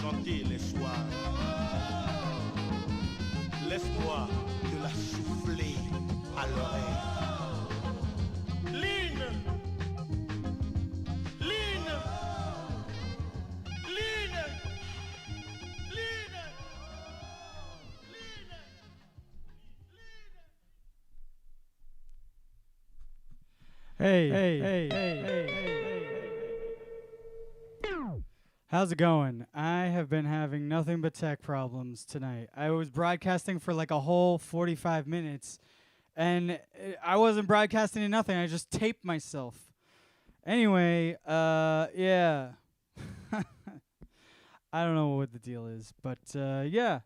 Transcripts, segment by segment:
chanter les soirs. Laisse-moi te la souffler à l'oreille. Lynn! Lynn! Lynn! Lynn! Hey. How's it going? I have been having nothing but tech problems tonight. I was broadcasting for like a whole 45 minutes, and I wasn't broadcasting nothing. I just taped myself. Anyway, yeah. I don't know what the deal is, but yeah.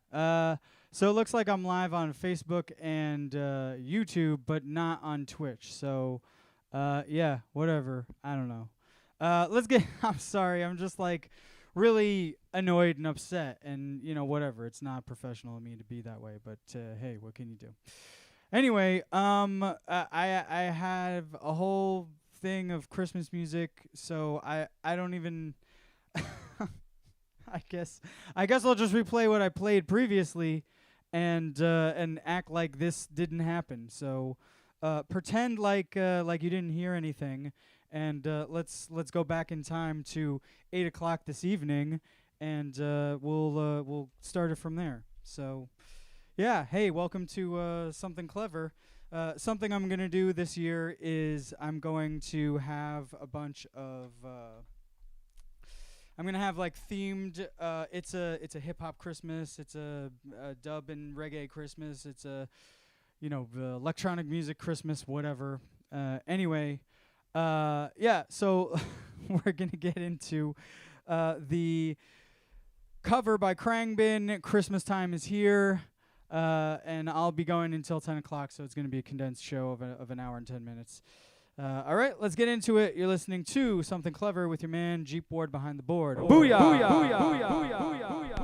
So it looks like I'm live on Facebook and YouTube, but not on Twitch. So, yeah, whatever. I don't know. Let's get. I'm sorry. I'm just like really annoyed and upset, and whatever. It's not professional of me to be that way, but hey, what can you do? Anyway, I have a whole thing of Christmas music, so I don't even. I guess I'll just replay what I played previously, and act like this didn't happen. So, pretend like you didn't hear anything, and let's go back in time to 8 o'clock this evening, and we'll start it from there. So, yeah, hey, welcome to Something Clever. Something I'm gonna do this year is I'm going to have a bunch of. I'm gonna have like themed. It's a hip hop Christmas. It's a dub and reggae Christmas. It's a electronic music Christmas. Whatever. Anyway, yeah. So we're gonna get into the cover by Krangbin. Christmas time is here, and I'll be going until 10 o'clock. So it's gonna be a condensed show of an hour and 10 minutes. All right, let's get into it. You're listening to Something Clever with your man, Jeep Ward behind the board. Booyah! Booyah! Booyah! Booyah! Booyah! Booyah! Booyah!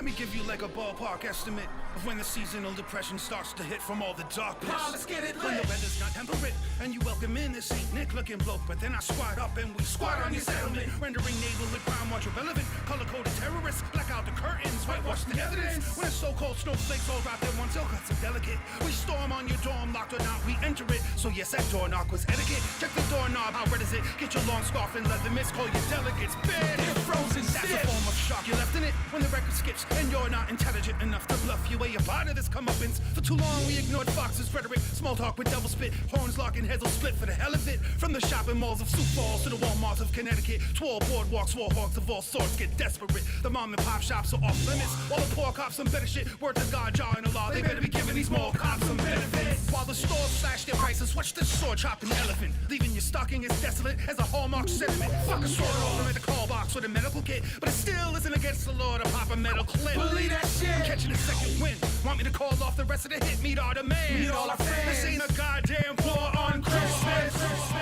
me give you like a ballpark estimate of when the seasonal depression starts to hit from all the darkness. Let's get it lit. When the weather's not temperate and you welcome in this Saint Nick looking bloke, but then I squat up and we squat on your settlement, rendering naval and crime watch irrelevant. Color-coded terrorists black out the curtains, whitewash the evidence. When so-called snowflakes all wrapped in one silk, cuts and delicate. We storm on your dorm, locked or not, we enter it. So yes, that door knock was etiquette. Check the doorknob, how red is it? Get your long scarf and leather mitts, call your delegates bed. They're frozen That's stiff. a form of shock you left in it when the record skips and you're not intelligent enough to bluff your way up out of this comeuppance. For too long we ignored Fox's rhetoric, small talk with double spit, horns locking heads will split for the hell of it. From the shopping malls of Sioux Falls to the Walmarts of Connecticut, to all boardwalks, war hogs of all sorts get desperate. The mom and pop shops are off limits, all the poor cops some better shit. Word to God, jar in the law, they better be giving these small cops some benefits. While the stores slash their prices, watch this sword chopping elephant, leaving your stocking as desolate as a Hallmark sentiment. Fuck a sword roller in the call box with a medical kit, but it still isn't against the law to pop a metal clip. Believe that shit. I'm catching a second wind. Want me to call off the rest of the hit? Meet our demands. Meet all our fans. This ain't a goddamn war on Christmas.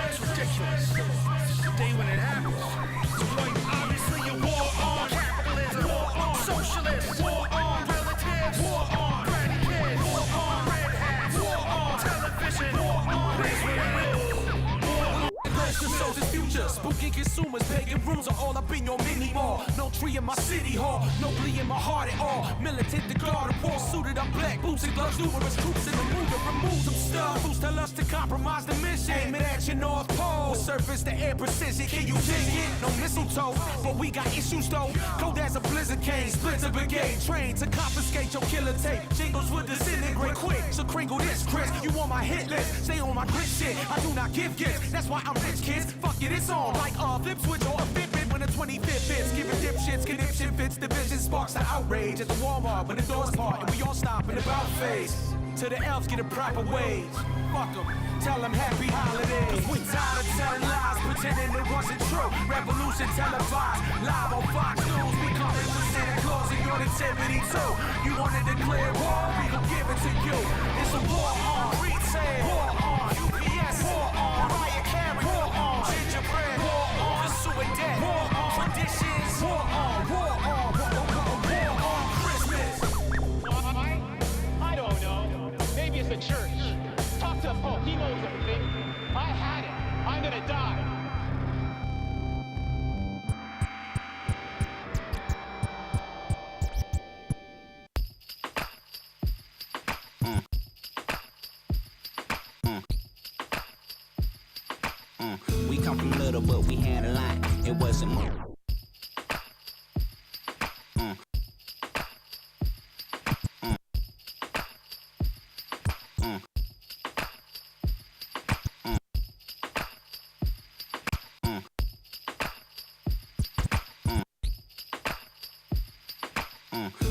It's ridiculous. It's the day when it happens. It's quite obviously a war on capitalism, war on socialism, war on relatives, war on granny kids, war on red hats, war on television, war on Israel. The soldier's future, spooky consumers, pagan rooms are all up in your mini mall. No tree in my city hall, no glee in my heart at all. Militant the guard of war, suited up black boots and gloves, numerous troops in the mood to remove some stuff. Who's tell us to compromise the mission? Aim it at your North Pole. Surface to air precision, can you dig it? No mistletoe, but we got issues though. Cold as a blizzard cane, splits a brigade, trained to confiscate your killer tape. Jingles would disintegrate quick, so kringle this, Chris. You on my hit list, stay on my grit shit. I do not give gifts, that's why I'm rich, kids. Fuck it, it's on like flip switch or a Fitbit when the 25th hits. Giving dipshits, conniption fits, division sparks the outrage at the Walmart when the doors part and we all stop in the bout phase. Till the elves get a proper wage. Fuck them, tell them happy holidays. Cause we tired of telling lies, pretending it wasn't true. Revolution televised, live on Fox News. We coming to Santa Claus in your nativity too. You wanna declare war, we gon' give it to you. It's a war on retail, war on UPS, war on riot carry, war on gingerbread, war on the sewer debt, war on traditions, war on Christmas. I don't know. Maybe it's the church. Talk to the Pope. He knows everything. I had it. I'm gonna die. We come from little, but we had a lot. It wasn't much.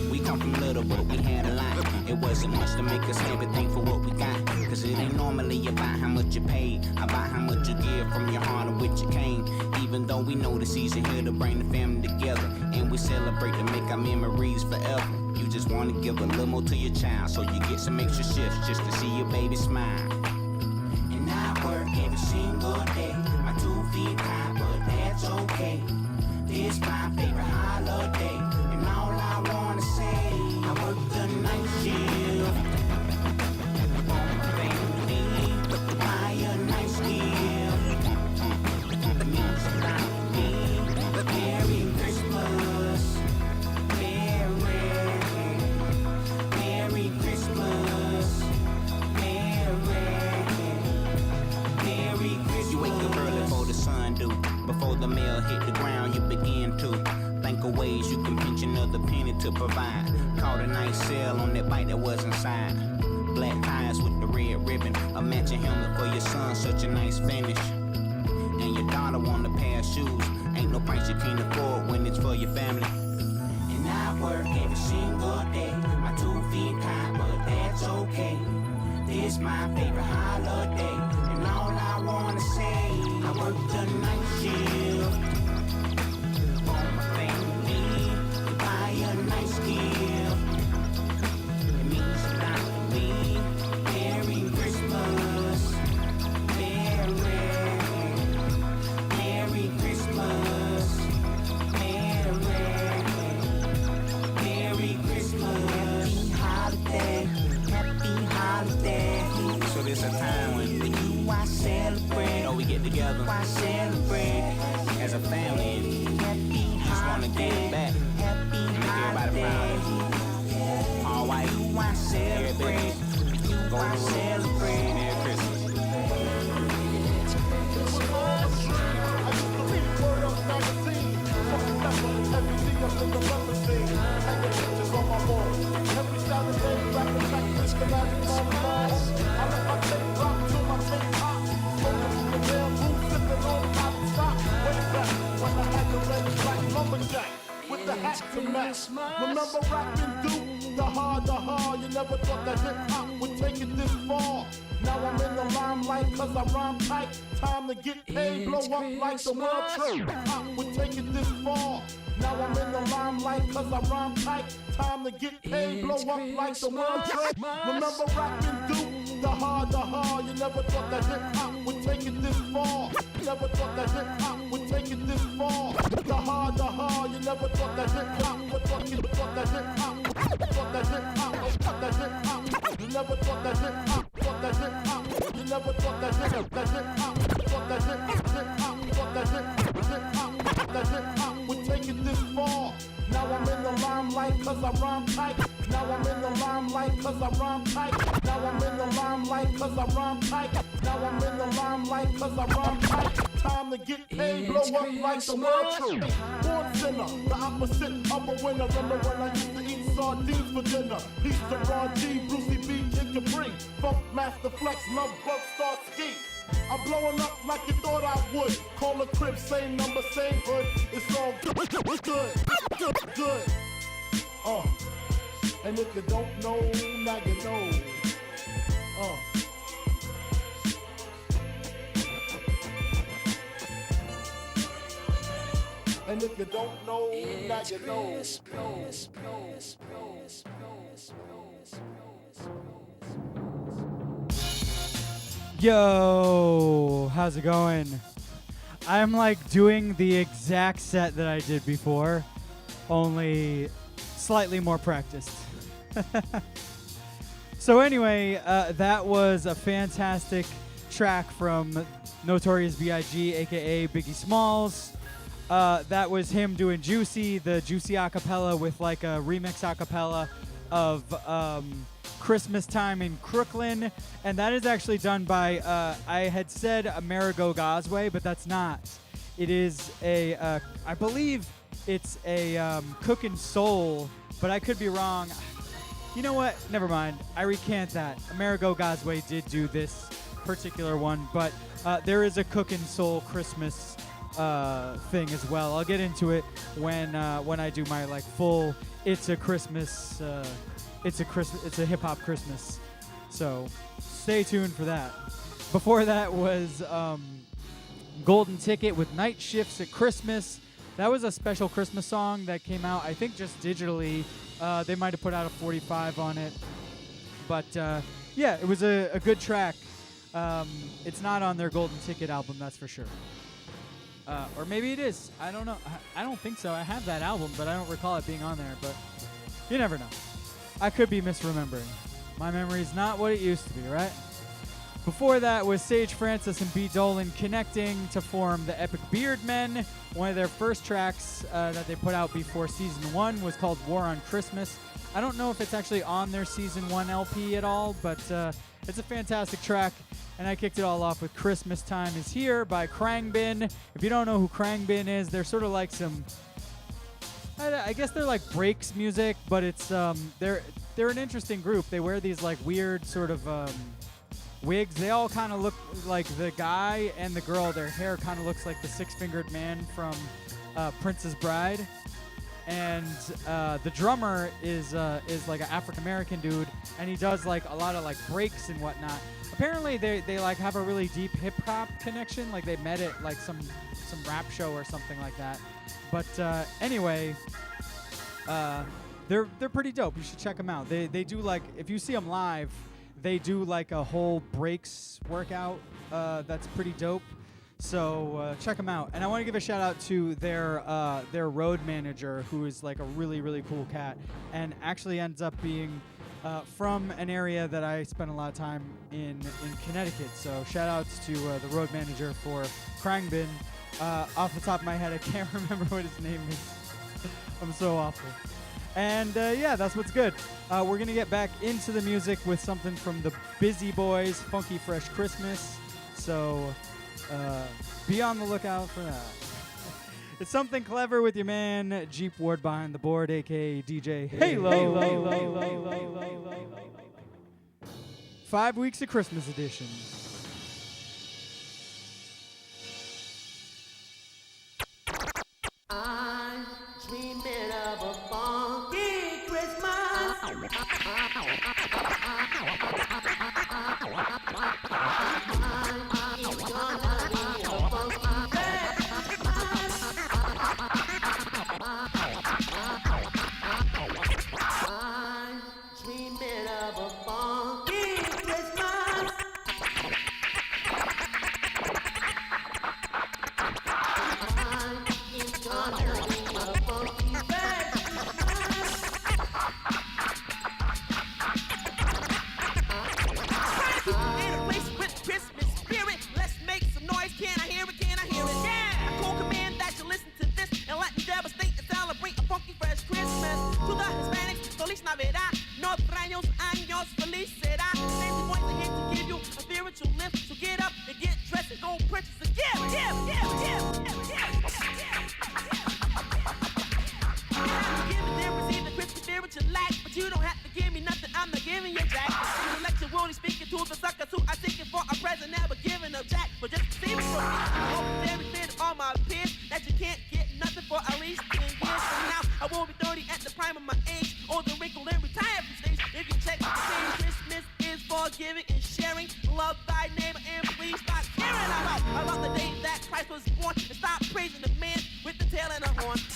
We come from little, but we had a lot. It wasn't much to make us everything for what we got. Cause it ain't normally about how much you paid, about how much you give from your heart or with your cane. Even though we know the season here to bring the family together, and we celebrate to make our memories forever. You just wanna give a little more to your child, so you get some extra shifts just to see your baby smile. And I work every single day, my 2 feet high, but that's okay. This my favorite holiday, and all I wanna say, I work the night shift. On my family, buy a nice gift. It means a lot to me. Merry Christmas, Merry Christmas, Merry Christmas. You wake up early before the sun do, before the mail hit the ground, you begin to think of ways you can pinch another penny to provide. Caught a nice sale on that bike that was inside. Black tires with the red ribbon, a matching helmet for your son, such a nice finish. And your daughter want a pair of shoes, ain't no price you can't afford when it's for your family. And I work every single day, my 2 feet high, but that's okay. This my favorite holiday, and all I wanna say, I work the night shift. On my family, buy a nice gift. It means a lot to me. Merry Christmas, Merry lumberjack with the hat to match. Remember rapping Duke, the hard, you never thought that hip-hop would take it this far. Now I'm in the limelight cause I rhyme tight. Time to get paid, blow up like the world trade. Hip-hop would take it this far. Now I'm in the limelight cause I rhyme tight. Time to get paid, blow up like the world trade. Remember rapping Duke, the hard, you never thought that hip-hop would take it this far. Never thought that hip-hop would take it this far. The hard, you never thought that hip-hop would thought that hip-hop, thought that hip-hop, thought that hip-hop. You never thought that hip-hop, thought that hip-hop. You never thought that hip-hop, thought that hip-hop, thought that hip-hop, that hip-hop would take it this far. Now I'm in the limelight cause I rhyme tight. Now I'm in the limelight cause I rhyme tight. Now I'm in the limelight cause I rhyme tight. Now I'm in the limelight cause I rhyme tight. Time to get paid, blow up like the world trade. Born sinner, the opposite of a winner. Remember when I used to eat sardines for dinner? Peace to Ron G, Brucey B, Kid Capri, Funk Master Flex, Love Bug, Star Ski. I'm blowing up like you thought I would. Call a crib, same number, same hood. It's all good. And if you don't know, now you know. And if you don't know, now you know. Yo, how's it going? I'm like doing the exact set that I did before, only slightly more practiced. So anyway, that was a fantastic track from Notorious B.I.G., aka Biggie Smalls. That was him doing Juicy, the Juicy acapella with like a remix acapella of Christmas Time in Crooklyn, and that is actually done by, I had said Amerigo Gosway, but that's not. It is a, I believe it's a Cookin' Soul, but I could be wrong. You know what? Never mind. I recant that. Amerigo Gosway did do this particular one, but there is a Cookin' Soul Christmas thing as well. I'll get into it when I do my like full It's a Christmas it's a hip hop Christmas. So stay tuned for that. Before that was Golden Ticket with Night Shifts at Christmas. That was a special Christmas song that came out, I think, just digitally. They might have put out a 45 on it. But yeah, it was a good track. It's not on their Golden Ticket album, that's for sure. Or maybe it is. I don't know. I don't think so. I have that album, but I don't recall it being on there. But you never know. I could be misremembering. My memory's not what it used to be, right? Before that was Sage Francis and B. Dolan connecting to form the Epic Beard Men. One of their first tracks that they put out before Season 1 was called War on Christmas. I don't know if it's actually on their Season 1 LP at all, but it's a fantastic track. And I kicked it all off with Christmas Time Is Here by Krangbin. If you don't know who Krangbin is, they're sort of like some... I guess they're like breaks music, but it's they're an interesting group. They wear these like weird sort of wigs. They all kind of look like the guy and the girl. Their hair kind of looks like the six-fingered man from Princess Bride. And the drummer is like an African-American dude, and he does like a lot of like breaks and whatnot. Apparently they like have a really deep hip-hop connection. Like they met at like some rap show or something like that. But anyway, they're pretty dope. You should check them out. They do like, if you see them live, they do like a whole breaks workout that's pretty dope. So check them out. And I want to give a shout out to their road manager, who is like a really, really cool cat, and actually ends up being from an area that I spent a lot of time in Connecticut. So shout outs to the road manager for Krangbin. Off the top of my head, I can't remember what his name is. I'm so awful. And yeah, that's what's good. We're going to get back into the music with something from the Busy Boys, Funky Fresh Christmas. So be on the lookout for that. It's something clever with your man, Jeep Ward behind the board, a.k.a. DJ Halo. 5 weeks of Christmas edition. I'm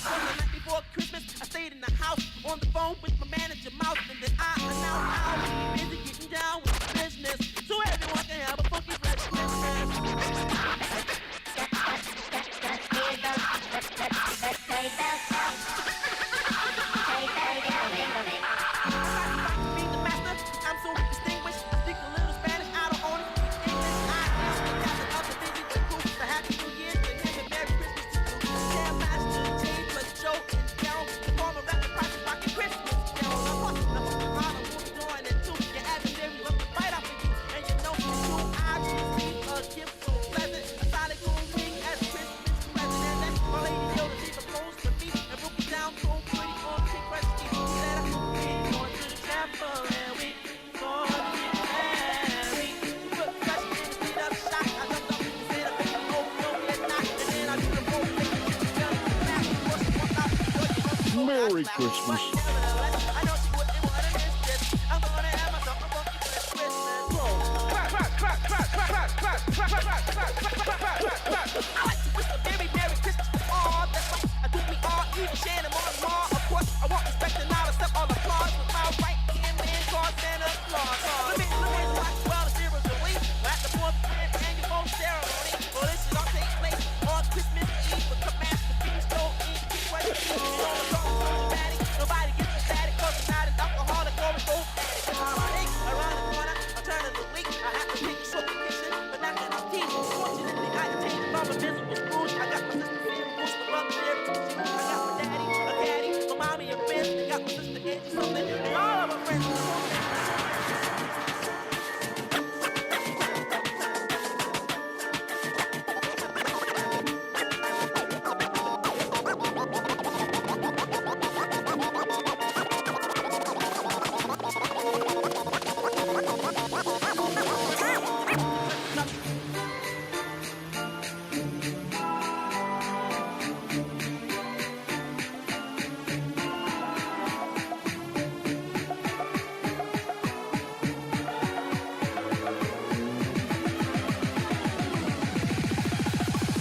On the night before Christmas, I stayed in the house on the phone with my manager Mouse, and then I announced I was busy getting down with the business, so everyone can have a funky fresh Christmas. I'm so distinguished, speak a little Spanish, I don't own it. English, I am the captain of the busy crew. The Happy New Year to him and Merry Christmas to you. Jam Master, Jay, plus Joe and Carol, the former rapper, Project Rockin' Christmas. Carol, I'm on the heart of who's doing it too. Your adversary love to fight off of you, and you know you I receive a gift so pleasant, a solid cool wing as a Christmas present. And then my lady Yoda, she proposed to me and broke it down so pretty on pink recipe. He said, I'm going to the temple and we Merry Christmas.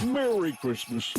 Merry Christmas.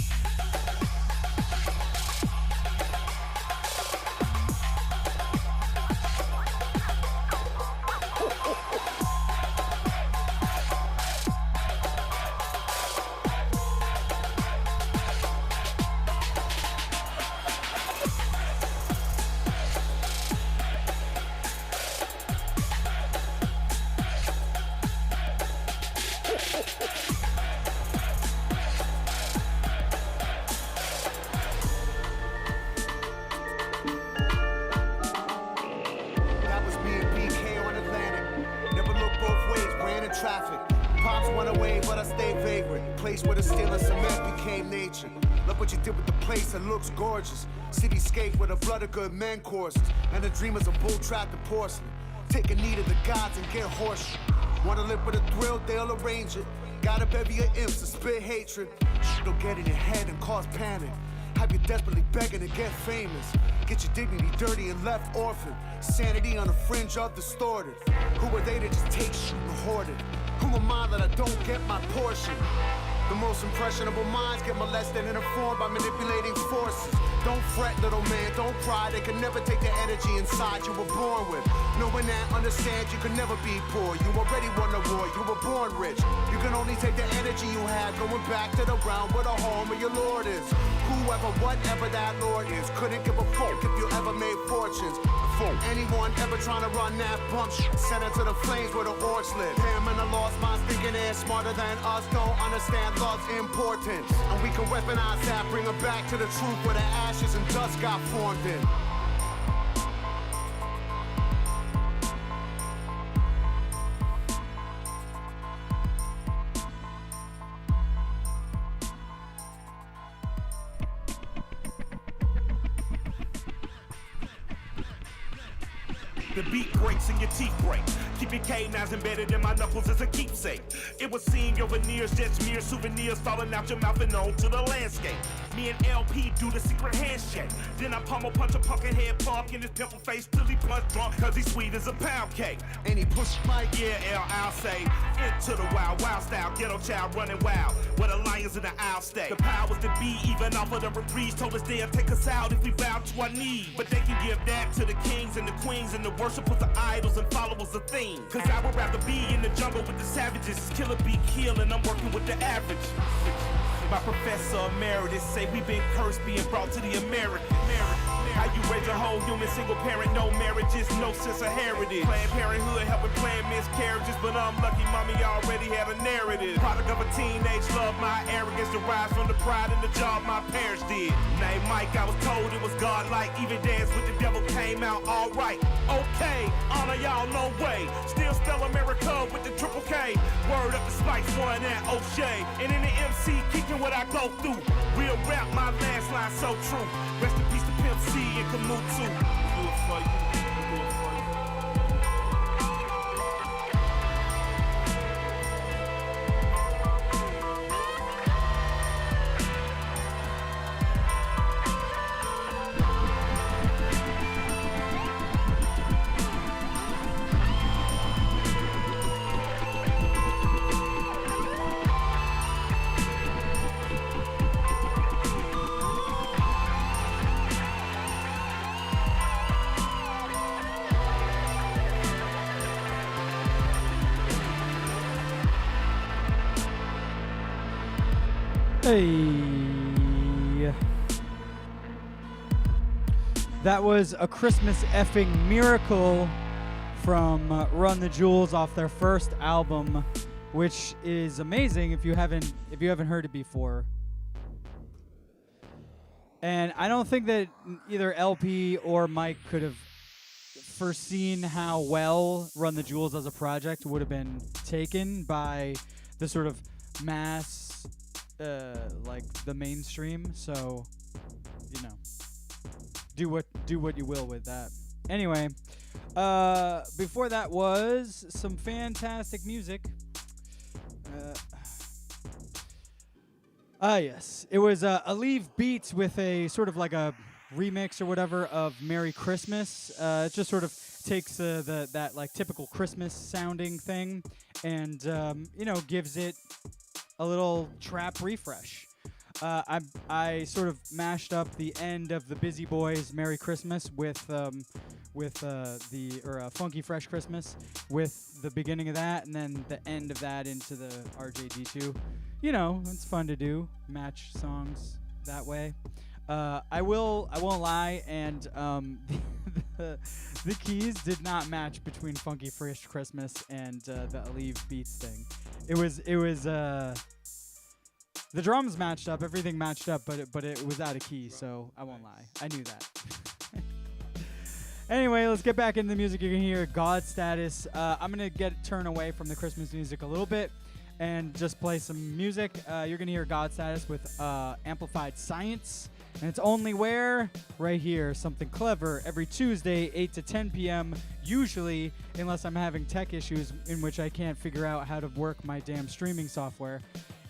Gorgeous cityscape with a blood of good men courses and the dreamers of bull trapped the porcelain. Take a knee to the gods and get horse. Wanna live with a thrill, they'll arrange it. Got a bevy of imps to spit hatred. Shit'll get in your head and cause panic. Have you desperately begging to get famous. Get your dignity dirty and left orphaned. Sanity on the fringe of distorted. Who are they to just take shit and hoard it? Who am I that I don't get my portion? The most impressionable minds get molested and informed by manipulating forces. Don't fret, little man, don't cry. They can never take the energy inside you were born with. Knowing that, understand you can never be poor. You already won the war, you were born rich. You can only take the energy you have going back to the realm where the home of your Lord is. Whoever, whatever that Lord is, couldn't give a fuck if you ever made fortunes. Anyone ever trying to run that bump send it to the flames where the orcs live. Him and the lost minds thinking they're smarter than us, don't understand love's importance. And we can weaponize that, bring it back to the truth where the ashes and dust got formed in. The beat breaks and your teeth break. Keep your canines embedded in my knuckles as a keepsake. It was seeing your veneers, just mere souvenirs falling out your mouth and onto the landscape. Me and LP do the secret handshake. Then I pummel punch a pumpkin head punk in his pimple face till he punch drunk, cause he's sweet as a pound cake. And he push Mike. Yeah, I'll say, into the wild, wild style, ghetto child running wild, where the lions in the aisle stay. The powers that be, even off of the reprise, told us they'll take us out if we bow to our knees. But they can give that to the kings and the queens and the worshipers of idols and followers of things. Cause I would rather be in the jungle with the savages, killer be kill, and I'm working with the average. My professor emeritus say we've been cursed being brought to the American. How you raise a whole human single parent, no marriages, no sense of heritage. Planned Parenthood helping plan miscarriages, but I'm lucky mommy already had a narrative. Product of a teenage love, my arrogance derives from the pride and the job my parents did. Name Mike, I was told it was godlike. Even dance with the devil came out alright. Okay, honor y'all, no way. Still spell America with the triple K. Word up the Spice One and O'Shea. And in the MC, kicking what I go through. Real rap, my last line so true. Rest in peace to Pimp C and Canute too. Do it for you. Do it for you. Hey. That was A Christmas Effing Miracle from Run the Jewels off their first album, which is amazing if you haven't heard it before. And I don't think that either LP or Mike could have foreseen how well Run the Jewels as a project would have been taken by the sort of mass, like the mainstream. So, you know, do what you will with that. Anyway, before that was some fantastic music. Yes, it was Aleve Beats with a sort of like a remix or whatever of Merry Christmas. It just sort of takes that like typical Christmas sounding thing and you know, gives it a little trap refresh. I sort of mashed up the end of the Busy Boys Merry Christmas with Funky Fresh Christmas with the beginning of that, and then the end of that into the RJD2. You know, it's fun to do, match songs that way. I won't lie, and the keys did not match between Funky Fresh Christmas and the Aleve Beats thing. It was the drums matched up, everything matched up, but it was out of key, so I won't lie. I knew that. Anyway, let's get back into the music. You can hear God Status. I'm going to turn away from the Christmas music a little bit and just play some music. You're going to hear God Status with Amplified Science. And it's only where? Right here. Something clever. Every Tuesday, 8 to 10 p.m. Usually, unless I'm having tech issues in which I can't figure out how to work my damn streaming software.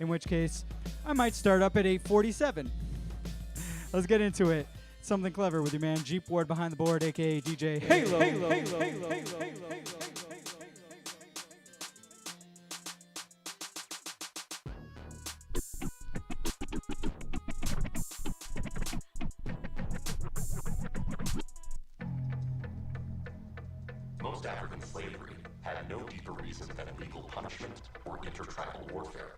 In which case, I might start up at 8:47. Let's get into it. Something clever with your man Jeep Ward behind the board, a.k.a. DJ Halo. Most African slavery had no deeper reason than legal punishment or intertribal warfare.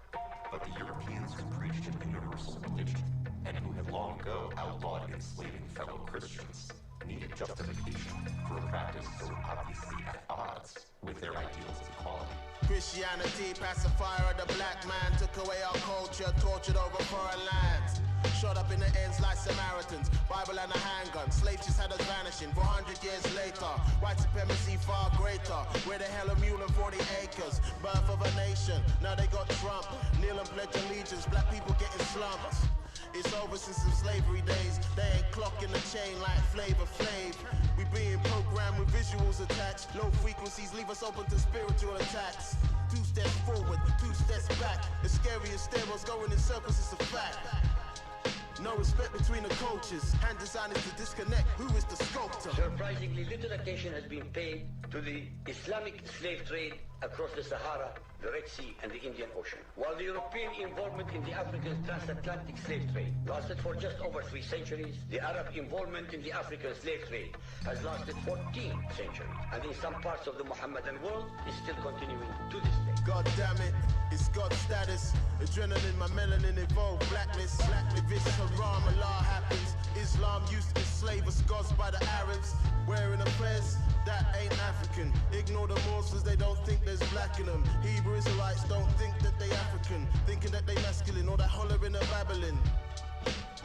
But the Europeans who preached an universal religion and who had long ago outlawed enslaving fellow Christians needed justification for a practice so obviously at odds with their ideals of equality. Christianity, pacifier of the black man, took away our culture, tortured over foreign lands. Shot up in the ends like Samaritans, Bible and a handgun. Slaves just had us vanishing 400 years later. White supremacy far greater. Where the hell a mule and 40 acres? Birth of a nation, now they got Trump. Kneel and pledge allegiance, black people getting slumped. It's over since the slavery days. They ain't clocking the chain like Flavor Flav. We being programmed with visuals attached. Low frequencies leave us open to spiritual attacks. 2 steps forward, 2 steps back. The scariest stairwells going in circles, it's a fact. No respect between the cultures. Hand designers to disconnect. Who is the sculptor? Surprisingly, little attention has been paid to the Islamic slave trade across the Sahara, the Red Sea, and the Indian Ocean. While the European involvement in the African transatlantic slave trade lasted for just over 3 centuries, the Arab involvement in the African slave trade has lasted 14 centuries, and in some parts of the Mohammedan world is still continuing to this day. God damn it, it's God status. Adrenaline, my melanin evolved blackness. If it's haram, Allah happens. Islam used to enslave us gods by the Arabs. Wearing a fez, that ain't African. Ignore the Muslims, they don't think there's black in them. Hebrew Israelites don't think that they African, thinking that they masculine, or that hollering of Babylon.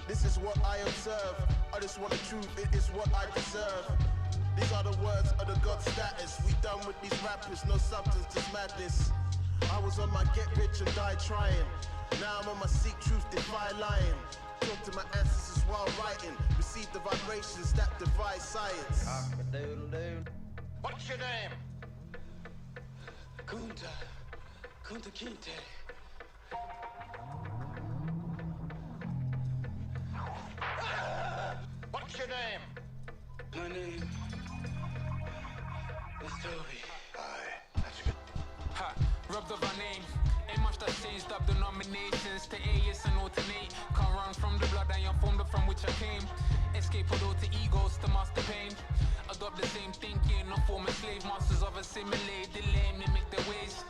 This is what I observe. I just want the truth, it is what I deserve. These are the words of the God status. We done with these rappers, no substance, just madness. I was on my get rich and die trying. Now I'm on my seek truth, defy lying. Talk to my ancestors while writing. Receive the vibrations that devise science. What's your name? Kunta Kinte. What's your name? My name is Toby. Aye, that's good. Ha, robbed of our name. Ain't much that changed up denominations to A, it's an alternate. Can't run from the blood I informed from which I came. Escape all alter egos to master pain. Adopt the same thinking, not former slave masters of assimilate, delay, mimic their ways.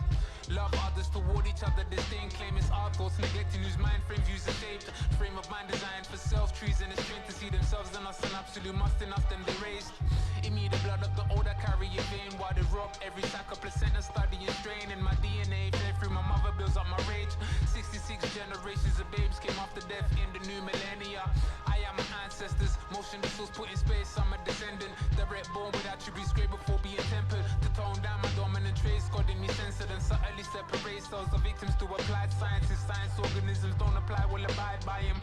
Love others toward each other, disdain, claim it's our thoughts, neglecting whose mind frame views are shaped. Frame of mind designed for self-treason, it's trained to see themselves in us, an absolute must in us, then they raised. In me, the blood of the old I carry in vein, while they rob every sack of placenta, studying strain in my DNA, fled through my mother, builds up my rage. 66 generations of babes came after death in the new millennia. I am my ancestors, motion the souls put in space, I'm a descendant. Direct born with attributes great before being tempered. To tone down my dominant traits, God in me censored and subtly separate cells of victims to applied sciences. Science organisms don't apply, will abide by him.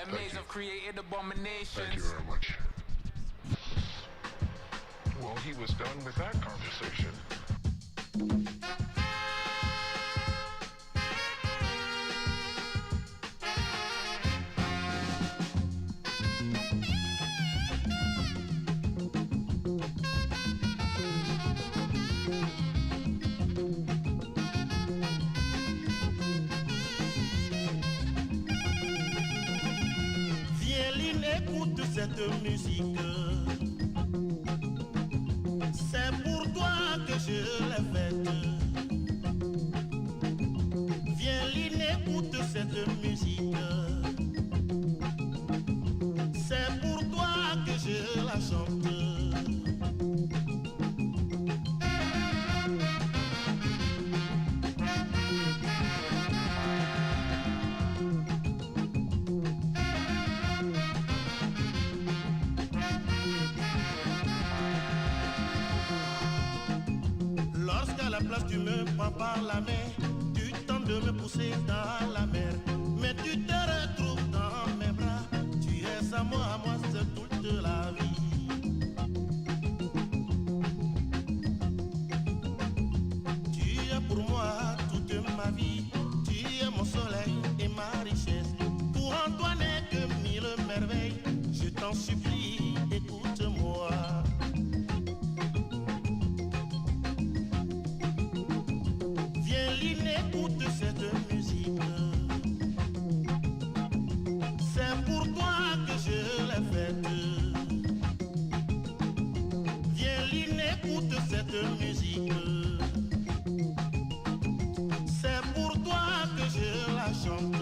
Amazed I've created abominations. Thank you very much. Well, he was done with that conversation. Viens, Lynn, écoute cette musique. C'est pour toi que je l'ai faite. Viens, Lynn, écoute cette musique. C'est pour toi que je la chante. Lorsqu'à la place tu me prends par la main, tu tentes de me pousser dans la mer, mais tu te retrouves dans mes bras. Tu es à moi c'est toute la vie. Tu es pour moi toute ma vie. Tu es mon soleil et ma richesse. Pour Antoine n'est que 1000 merveilles. Je t'en supplie, écoute-moi. Viens, Lynn, écoute cette musique. C'est pour toi que je l'ai faite. Viens, Lynn, écoute cette musique. C'est pour toi que je la chante.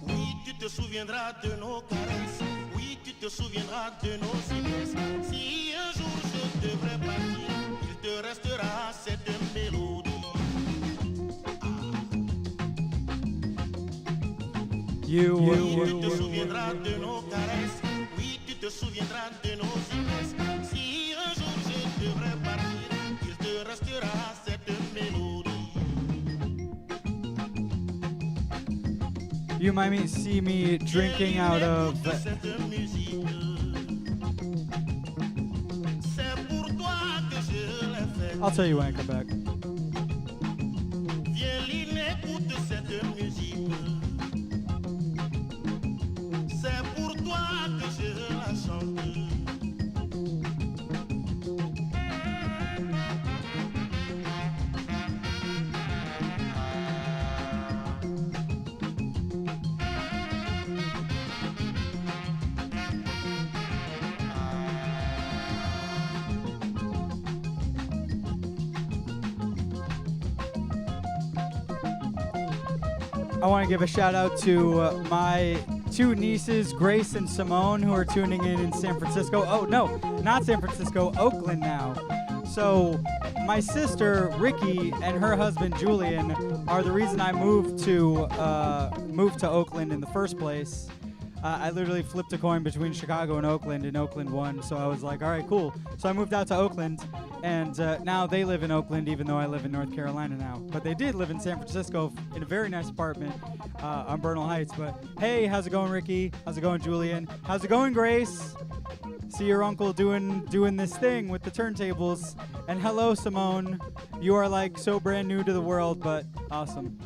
Oui, tu te souviendras de nos caresses. Oui, tu te souviendras de nos ivresses. Si un jour je devrais partir, il te restera cette mélodie. Oui, tu te souviendras de nos caresses. Oui, tu te souviendras de nos ivresses. Si un jour je devrais partir, il te restera cette mélodie. You might see me drinking out of. I'll tell you when I come back. I want to give a shout out to my two nieces, Grace and Simone, who are tuning in San Francisco. Oh, no, not San Francisco, Oakland now. So my sister, Ricky, and her husband, Julian, are the reason I moved to Oakland in the first place. I literally flipped a coin between Chicago and Oakland won. So I was like, all right, cool. So I moved out to Oakland, and now they live in Oakland, even though I live in North Carolina now. But they did live in San Francisco in a very nice apartment on Bernal Heights. But hey, how's it going, Ricky? How's it going, Julian? How's it going, Grace? See your uncle doing this thing with the turntables. And hello, Simone. You are like so brand new to the world, but awesome.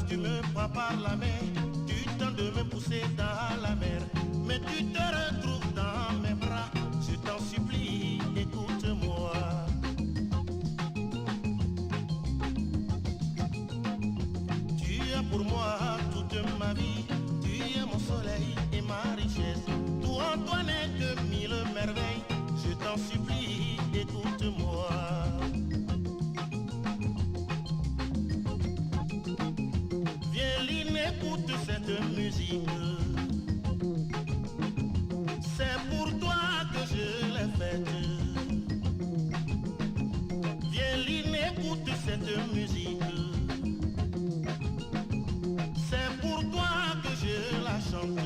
Tu me prends par la main, tu tentes de me pousser dans la mer, mais tu te retrouves dans mes bras. Je t'en supplie, écoute-moi. Tu es pour moi toute ma vie, tu es mon soleil et ma richesse. Tout Antoine est de mille merveilles. Je t'en supplie, écoute-moi. Écoute cette musique, c'est pour toi que je l'ai faite. Viens, Lynn, écoute cette musique, c'est pour toi que je la chante.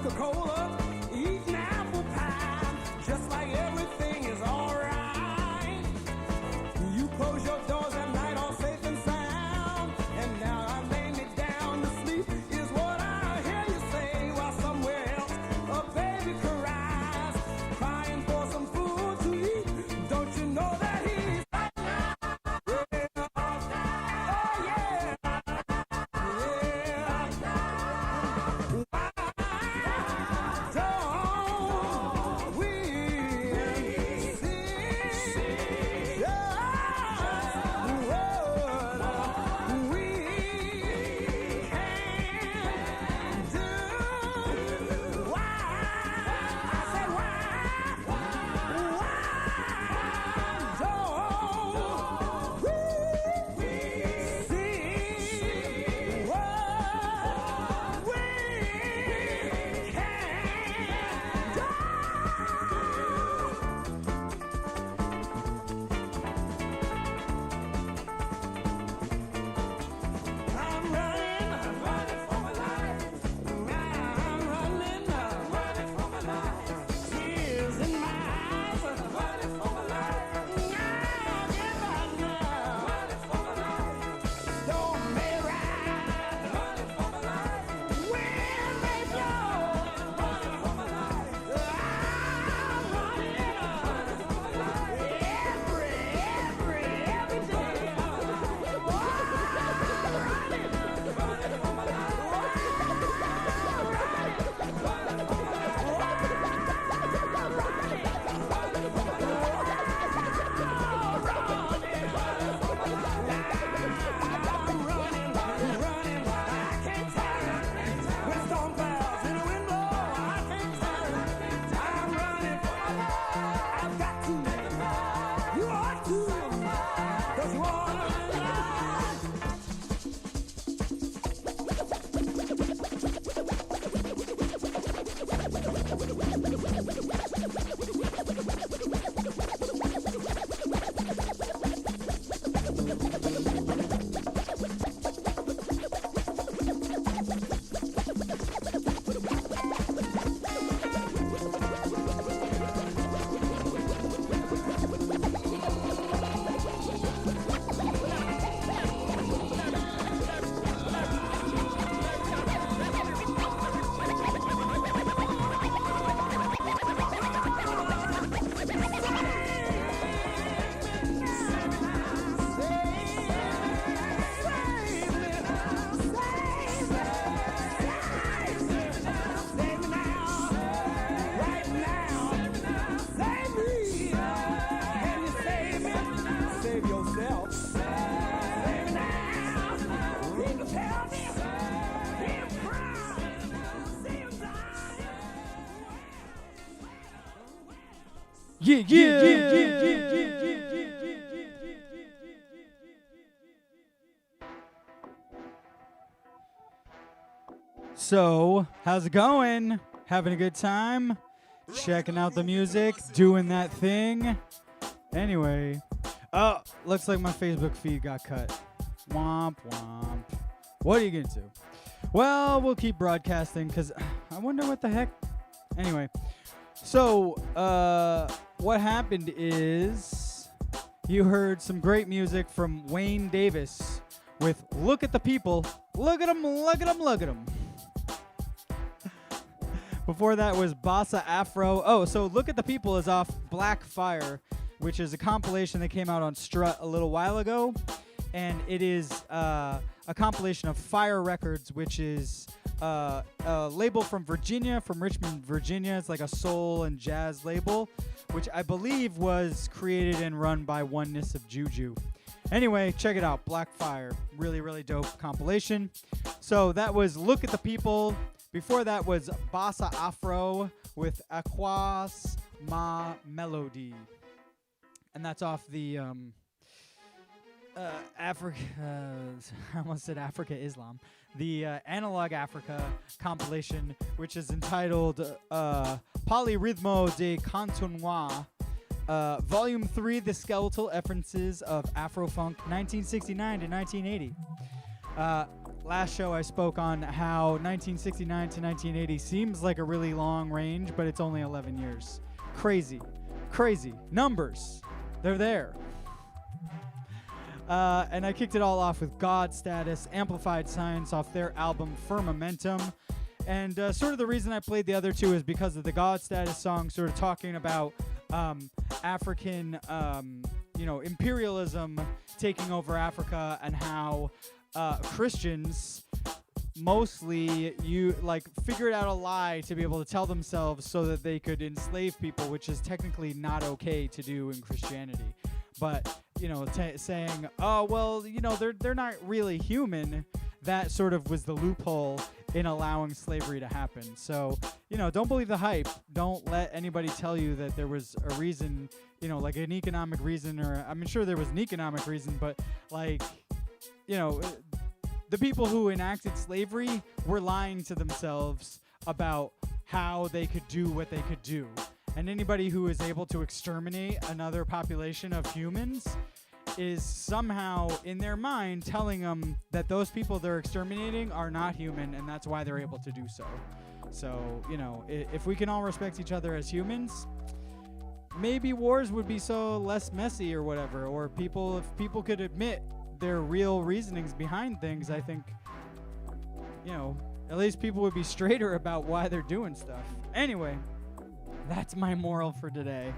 Coca-Cola, eating apple pie, just like everything is alright. You close your doors at night, all safe and sound, and now I lay me down to sleep is what I hear you say, while somewhere else a baby cries, crying for some food to eat. Don't you know that he's right now? Oh yeah, don't we see what we can do? Why? I said why don't we see what we I'm running for my life. I'm running for my life. Tears in my eyes, running for my life. Now give up now, running for my life. Storm may rise, running for my life. Wind may blow, running for my life. I'm running for my life. Every day. So, how's it going? Having a good time? Checking out the music? Doing that thing? Anyway, looks like my Facebook feed got cut. Womp womp. What are you gonna do? Well, we'll keep broadcasting because I wonder what the heck. Anyway, so what happened is you heard some great music from Wayne Davis with "Look at the People." Look at 'em, look at 'em, look at 'em. Before that was Bossa Afro. Oh, so "Look at the People" is off Black Fire, which is a compilation that came out on Strut a little while ago. And it is a compilation of Fire Records, which is a label from Virginia, from Richmond, Virginia. It's like a soul and jazz label, which I believe was created and run by Oneness of Juju. Anyway, check it out. Black Fire. Really, really dope compilation. So that was "Look at the People." Before that was Bossa Afro with Aquas Ma Melody. And that's off the Africa, I almost said Africa Islam. The Analog Africa compilation, which is entitled Polyrhythmo de Cantonois, Volume 3, The Skeletal References of Afrofunk, 1969 to 1980. last show I spoke on how 1969 to 1980 seems like a really long range, but it's only 11 years. Crazy. Crazy. Numbers. They're there. And I kicked it all off with God Status, Amplified Science off their album Firmamentum. And sort of the reason I played the other two is because of the God Status song sort of talking about African, imperialism taking over Africa and how Christians mostly figured out a lie to be able to tell themselves so that they could enslave people, which is technically not okay to do in Christianity. But, saying, oh, well, they're not really human, that sort of was the loophole in allowing slavery to happen. So, don't believe the hype. Don't let anybody tell you that there was a reason, like an economic reason, or I'm sure there was an economic reason, but the people who enacted slavery were lying to themselves about how they could do what they could do. And anybody who is able to exterminate another population of humans is somehow in their mind telling them that those people they're exterminating are not human, and that's why they're able to do so. So, if we can all respect each other as humans, maybe wars would be so less messy or whatever, or if people could admit their real reasonings behind things, I think, at least people would be straighter about why they're doing stuff. Anyway, that's my moral for today.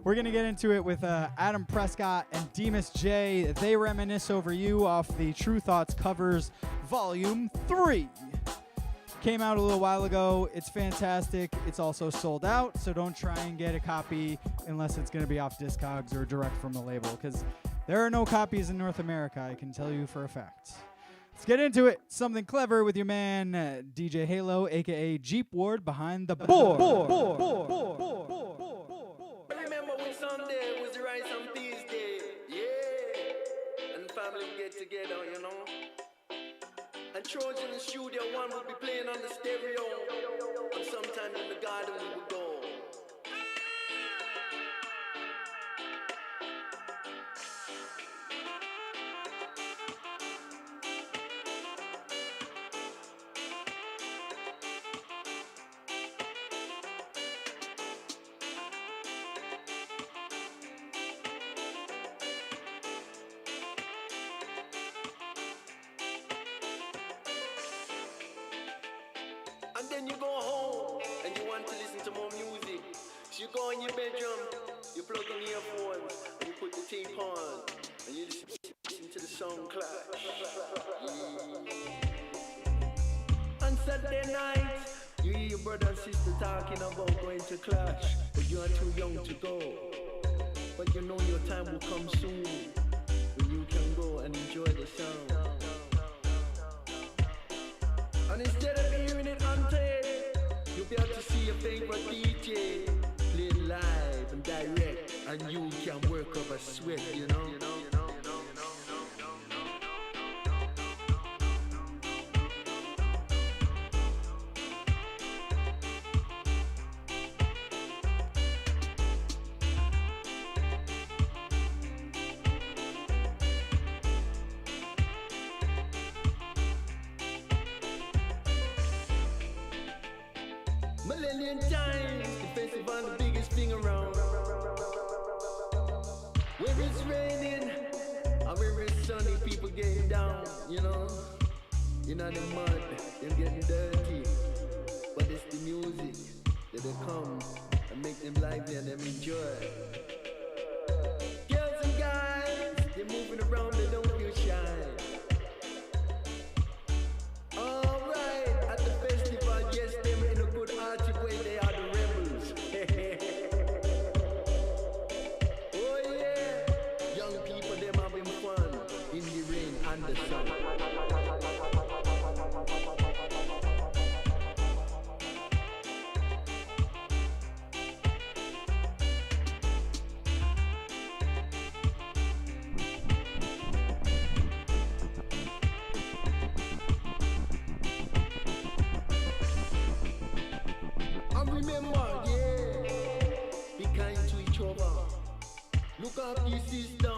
We're going to get into it with Adam Prescott and Demas J. They Reminisce Over You off the True Thoughts Covers Volume 3. Came out a little while ago. It's fantastic. It's also sold out, so don't try and get a copy unless it's going to be off Discogs or direct from the label, because there are no copies in North America, I can tell you for a fact. Let's get into it. Something clever with your man, DJ Halo, a.k.a. Jeep Ward, behind the board. Remember when Sunday was the rice and peas day, yeah, and family get together, and Trojan in the studio one would be playing on the stereo, and sometime in the garden we would go. And then you go home and you want to listen to more music. So you go in your bedroom, you plug in earphones, and you put the tape on, and you listen to the song Clash. On Saturday night, you hear your brother and sister talking about going to Clash, but you are too young to go. But you know your time will come soon when you can go and enjoy the sound. And instead of hearing it on tape, you'll be able to see your favorite DJ play live and direct, and you can work up a sweat, Millennium times, the festival the biggest thing around. Where it's raining, and where it's sunny, people getting down, the mud, them getting dirty. But it's the music that they come and make them lively and them enjoy. Girls and guys, they're moving around, they don't feel shy. Alright, at the festival, yes, them in a good hearted way, they are the rebels. Oh yeah, young people, them having fun in the rain and the sun. And remember, be kind to each other. Look after your sister,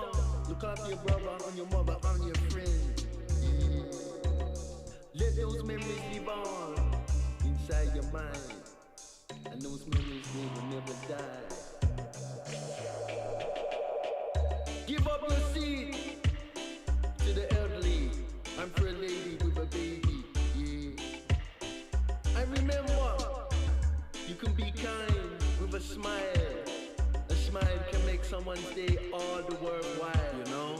look after your brother and your mother and your friend. those memories live on inside your mind. And those memories, they will never die. Give up your seat to the elderly and for a lady with a baby, yeah. And remember, you can be kind with a smile. A smile can make someone's day all the worthwhile, you know?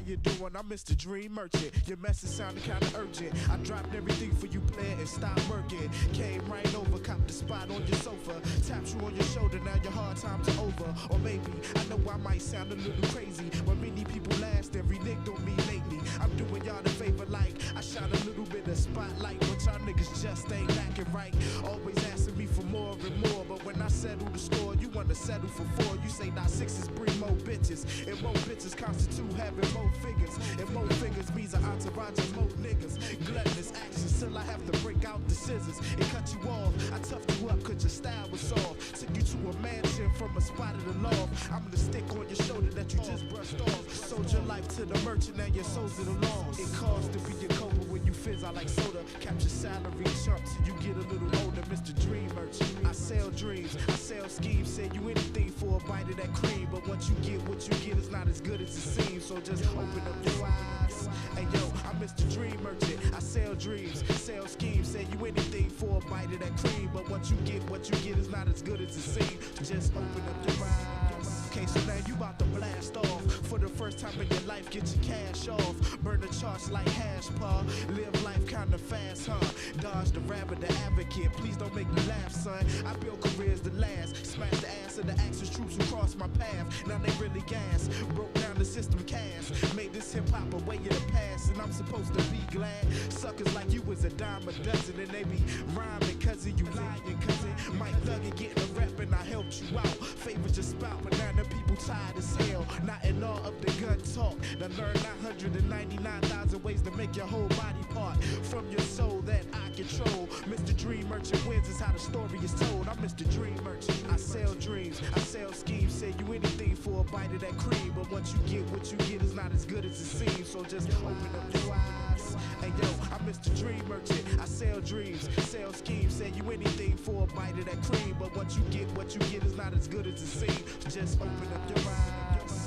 You doing? I'm Mr. Dream Merchant. Your message sounded kinda urgent. I dropped everything for you, player, and stopped working. Came right over, copped the spot on your sofa. Tapped you on your shoulder, now your hard times are over. Or maybe, I know I might sound a little crazy, but many people last and reneged on me lately. I'm doing y'all the favor like I shot a little bit of spotlight, but y'all niggas just ain't lacking right. Always asking me for more and more, but when I settle the score, you wanna settle for 4. You say now 6s bring more bitches, and more bitches constitute having more figures, and more figures means an entourage of more niggas. Gluttonous actions till I have to break out the scissors and cut you off. I toughed you up cause your style was soft. Took you to a mansion from a spot of the loft. I'm the stick on your shoulder that you just brushed off. Sold your life to the merchant, now your soul's at a loss. It costs to be your copa when you fizz out like soda. Capture salary chump till you get a little older, Mr. Dream Merchant. I sell dreams, I sell schemes, say you anything for a bite of that cream. But what you get is not as good as it seems. So just open up your eyes. Hey yo, I'm Mr. Dream Merchant. I sell dreams, sell schemes, say you anything for a bite of that cream. But what you get is not as good as it seems. Just open up your eyes. Okay, so now you about to blast off. For the first time in your life, get your cash off. Burn the charts like hash, pa. Live life kinda fast, huh? Dodge the rabbit, the advocate. Please don't make me laugh, son. I built careers to last. Smash the ass of the Axis troops who crossed my path. Now they really gas. Broke down the system cast. Made this hip hop a way of the past, and I'm supposed to be glad. Suckers like you was a dime a dozen, and they be rhyming cause of you lying, cousin. Mike Thug and getting a rep, and I helped you out. Favored your spout, but now the people tired as hell. Not in all of the gun talk. Now learn 999,000 ways to make your whole body part from your soul that I control. Mr. Dream Merchant wins is how the story is told. I'm Mr. Dream Merchant. I sell dreams, I sell schemes, say you anything for a bite of that cream. But what you get is not as good as it seems. So just open up your eyes. Hey yo, I'm Mr. Dream Merchant. I sell dreams, sell schemes, say you anything for a bite of that cream. But what you get is not as good as it seems. Just open up your eyes.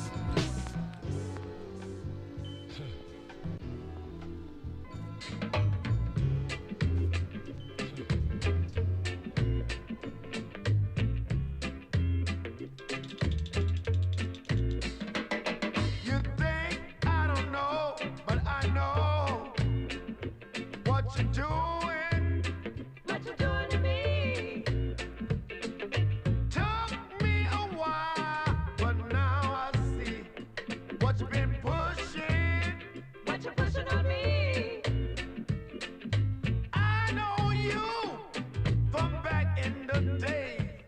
You think I don't know, but I know what you're doing. What you doing to me? Took me a while, but now I see what you've been pushing. What you pushing on me? I know you from back in the day.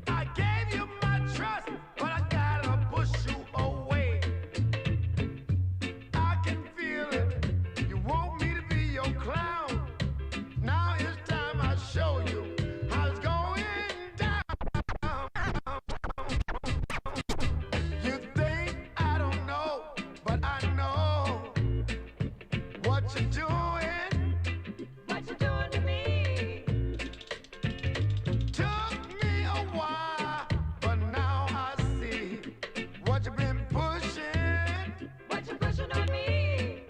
I gave you my trust, but I gotta push you away. I can feel it. You want me to be your clown. Now it's time I show you how it's going down. You think I don't know, but I know what you're doing. What you doing to me? Took me a while, but now I see what you've been pushing. What you pushing on me?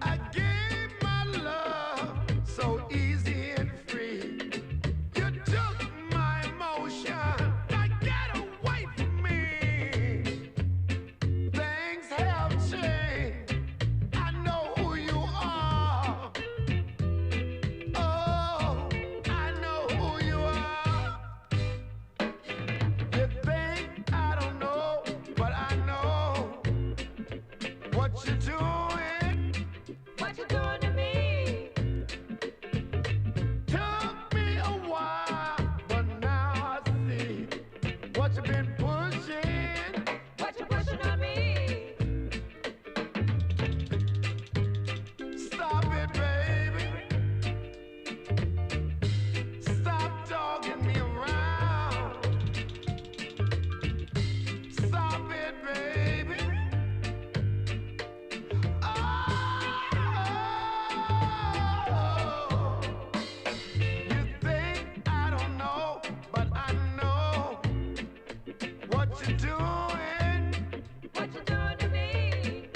I gave my love so easy and free. You took my emotion. Now get away from me. you doing? What you doing to me? Took me a while, but now I see what you've been pushing. What you pushing on me? Stop it, baby. Stop dogging me around. Stop it, baby. Oh, you think I don't know, but I know what you're doing. What you doing to me?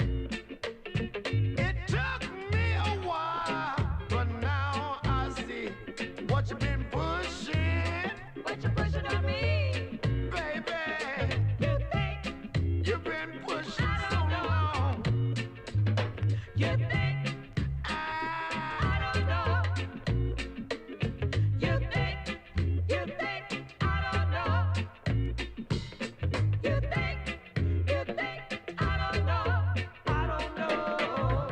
It took me a while, but now I see what you've been pushing. What you pushing on me? Baby, You think you've been pushing I so don't know. long. You think I don't know. You think I don't know. You think I don't know. I don't know.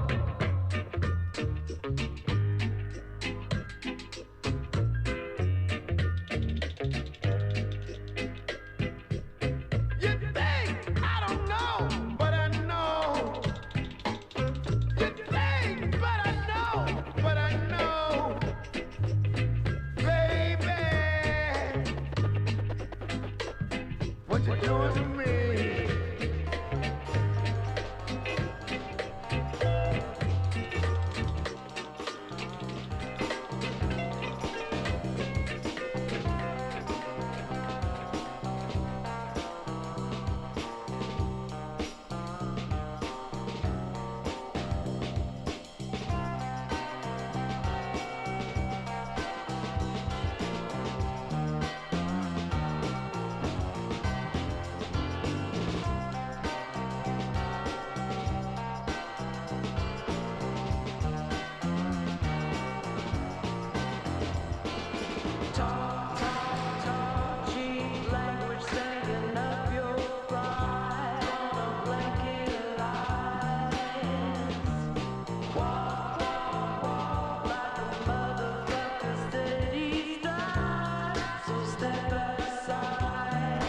You think I don't know, but I know. You think, but I know, baby. What you doing to me? Cheap language sending up your pride on a blanket alliance. Walk like a motherfucker, steady stride. So step aside.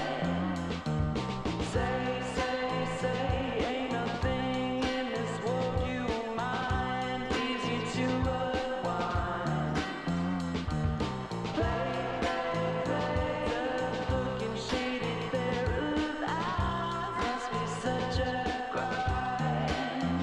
Say, ain't nothing in this world you mind. Easy to unwind. Play, looking shady pair of eyes. Must be such a grind.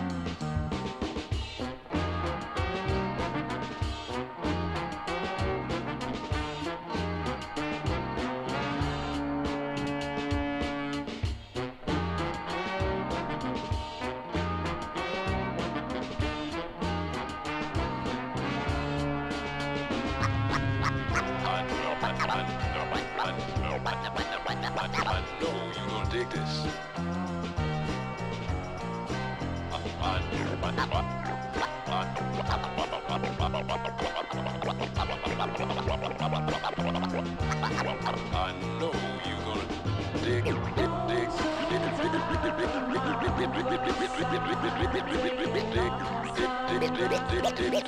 I know you gonna dig this. I know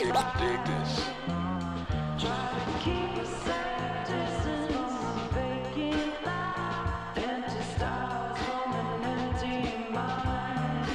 you gonna dig this. Try to keep a safe distance from vacant life. Empty styles from an empty mind.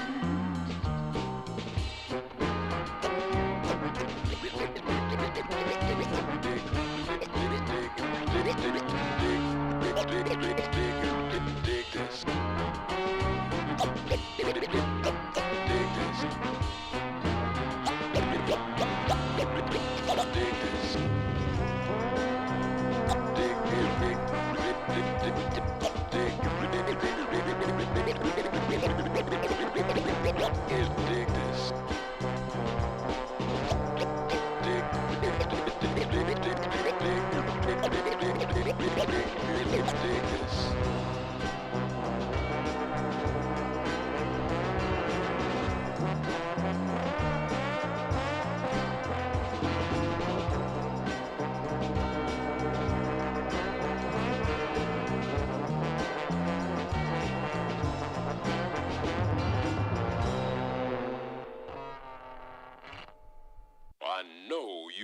Dig this.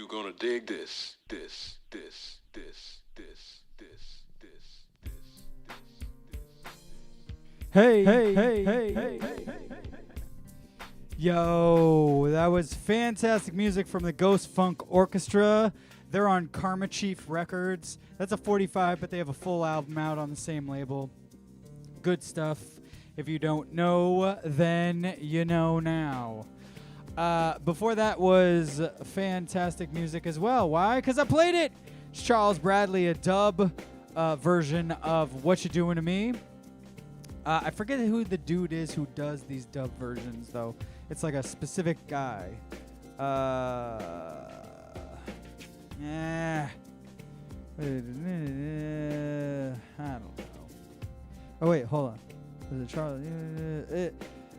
you gonna dig this. Hey. Yo, that was fantastic music from the Ghost Funk Orchestra. They're on Karma Chief Records. That's a 45, but they have a full album out on the same label. Good stuff. If you don't know, then you know now. Before that was fantastic music as well. Why? Because I played it. It's Charles Bradley, a dub version of What You Doing to Me. I forget who the dude is who does these dub versions, though. It's like a specific guy. I don't know. Oh wait, hold on. Is it Charlie?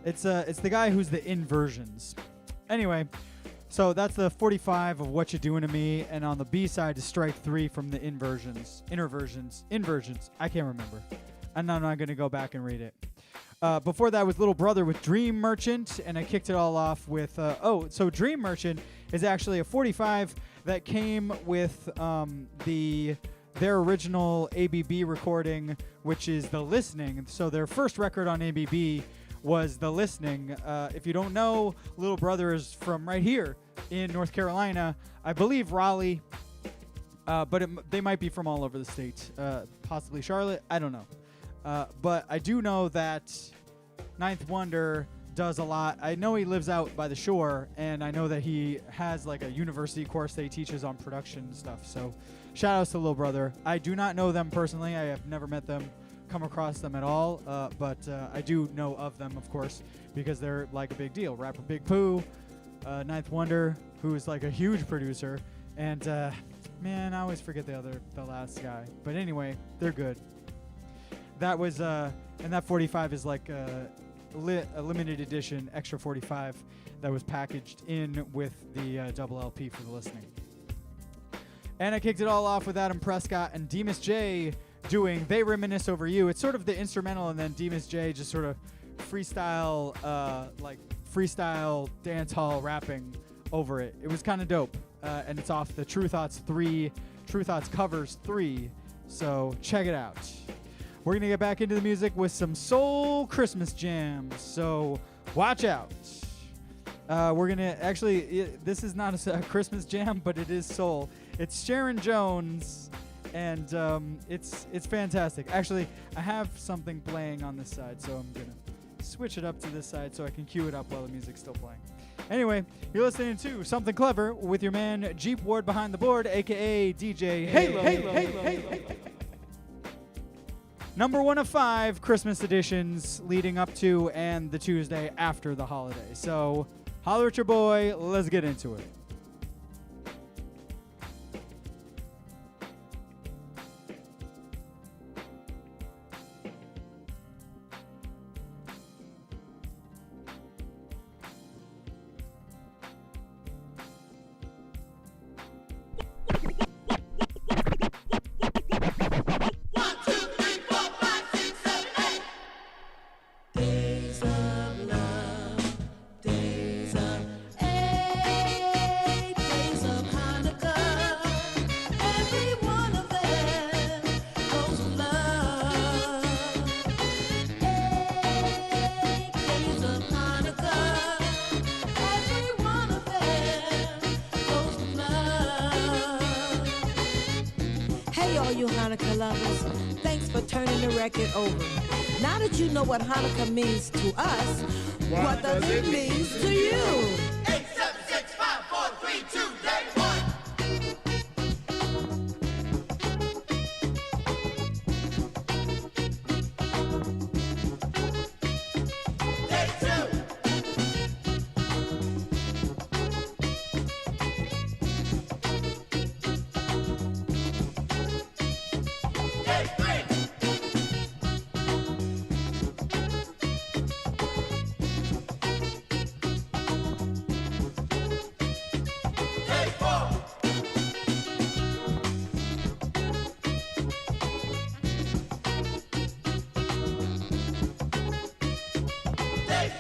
It's the guy who's the inversions. Anyway, so that's the 45 of What You Doing to Me, and on the B side is Strike 3 from the inversions. I can't remember. And I'm not gonna go back and read it. Before that was Little Brother with Dream Merchant, and I kicked it all off with so Dream Merchant is actually a 45 that came with their original ABB recording, which is The Listening. So their first record on ABB was The Listening. If you don't know, Little Brother is from right here in North Carolina, I believe Raleigh, but they might be from all over the state, possibly Charlotte, I don't know. But I do know that Ninth Wonder does a lot. I know he lives out by the shore, and I know that he has like a university course that he teaches on production and stuff. So shout outs to Lil Brother. I do not know them personally. I have never met them, come across them at all, but I do know of them, of course, because they're like a big deal. Rapper Big Pooh, Ninth Wonder, who is like a huge producer, and man, I always forget the last guy. But anyway, they're good. That was, and that 45 is like a limited edition extra 45 that was packaged in with the double LP for The Listening. And I kicked it all off with Adam Prescott and Demas J doing They Reminisce Over You. It's sort of the instrumental, and then Demas J just sort of freestyle dance hall rapping over it. It was kind of dope. And it's off the True Thoughts Covers 3. So check it out. We're going to get back into the music with some soul Christmas jams, so watch out. We're going to actually, this is not a Christmas jam, but it is soul. It's Sharon Jones, and it's fantastic. Actually, I have something playing on this side, so I'm going to switch it up to this side so I can cue it up while the music's still playing. Anyway, you're listening to Something Clever with your man Jeep Ward behind the board, a.k.a. DJ Halo. Number 1 of 5 Christmas editions leading up to and the Tuesday after the holiday. So, holler at your boy. Let's get into it. Hanukkah lovers, thanks for turning the record over. Now that you know what Hanukkah means to us, what does it mean to you? 8, 7, 6, 5, 4, 3, 2, day 1. Day 2. Day 3. Day 4. Day 5. Day 6.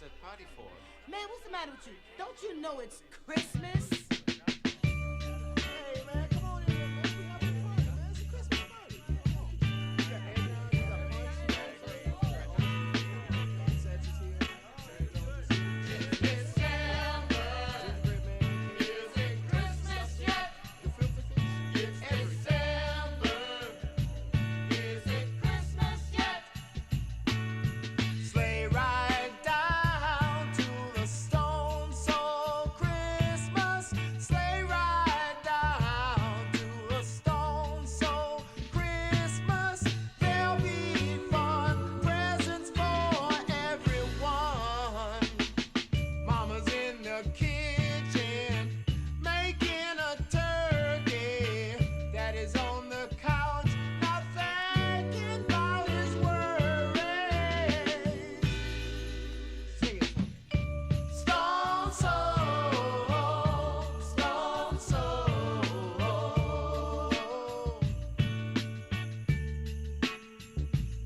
What's that party for? Man, what's the matter with you? Don't you know it's Christmas? Hey, man, come on in here, man. We having fun, man. It's a Christmas party. Come on. You got eggnog, you got punch, you know what I'm saying? Sunsets is here. It's December. Is it Christmas yet? It's December. Is it Christmas yet? Sleigh ride down to the Stone Soul Christmas. Sleigh ride down to the Stone Soul Christmas. There'll be fun, presents for everyone. Mama's in the kitchen making a turkey. Daddy's on the couch not thinking about his worries. Sing it for me. Stone Soul, Stone Soul.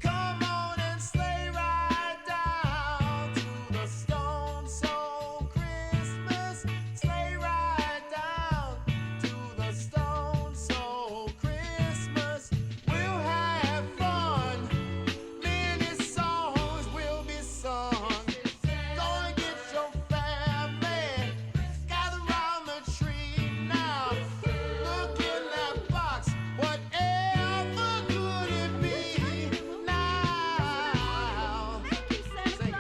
Come on and sleigh ride down to the Stone Soul Christmas. Sleigh ride down to the Stone Soul Christmas. We'll have fun. Many songs will be sung. Go and get your family. Gather round the tree now. Look in that box. Whatever could it be now? Sing it.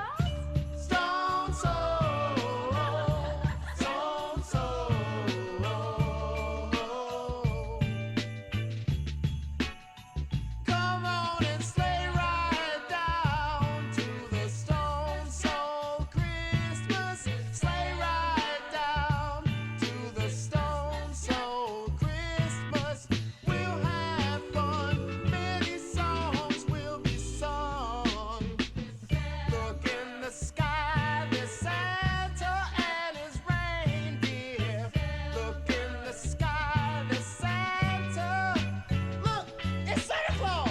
Stone Soul, Stone Soul. Come on and sleigh ride down to the Stone Soul Christmas. Sleigh ride down to the Stone Soul Christmas. We'll have fun. Many songs will be sung. Look in the sky, there's Santa and his reindeer. Look in the sky, there's Santa. Look, it's Santa Claus.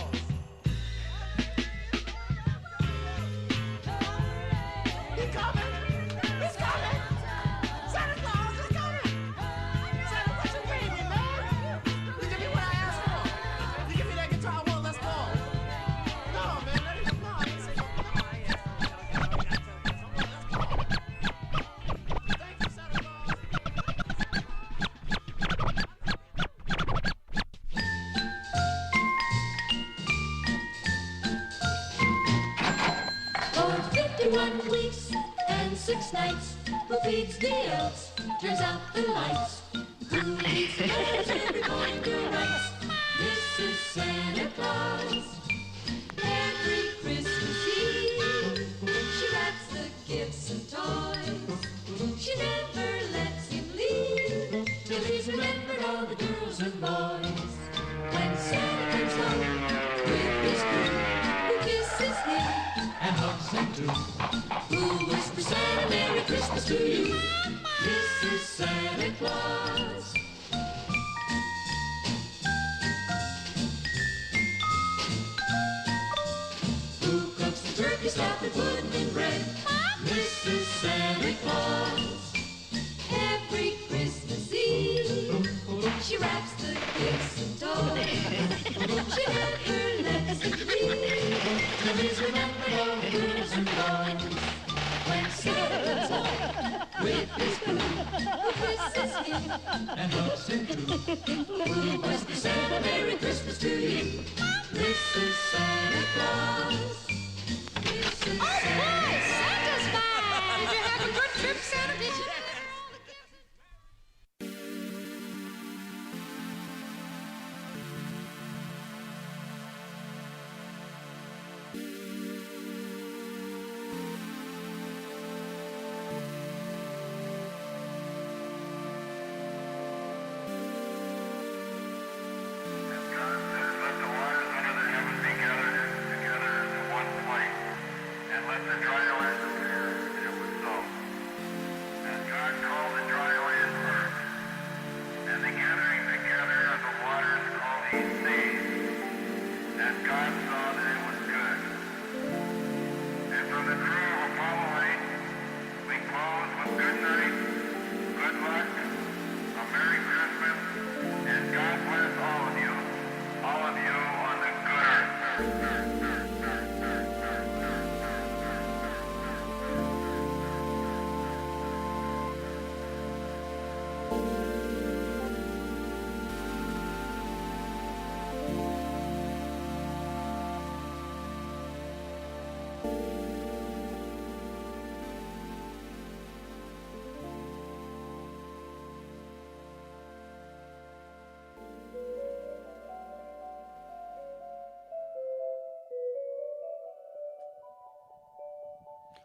He coming. He's coming. Santa Claus is coming. Santa, what you bring me, man? You give me what I asked for. You give me that guitar one less more. No, man, let me no, I didn't say no. Thank you, Santa Claus. For 51 weeks and 6 nights, who feeds the elves, turns out the lights, who reads the letters every morning, who writes, this is Santa Claus. Every Christmas Eve, she wraps the gifts and toys. She never lets him leave till he's remembered all the girls and boys. When Santa comes home with his crew, who kisses him and hugs him too, who whispers Santa Merry Christmas to you. This is Santa Claus. Who cooks the turkey, stuffed and pudding and bread? This is Santa Claus. Every Christmas Eve, she wraps the gifts and toys. She never lets him leave till he's remembered all the girls and boys. When Santa comes home with his crew, who kisses him and hugs him too, who whispers Santa Merry Christmas to you. This is Santa Claus. This is Santa. Santa's fine. Did you have a good trip, Santa? Did you? Let the waters under the heavens be gathered together good night, good luck, a Merry Christmas, and God bless all of you on the good earth.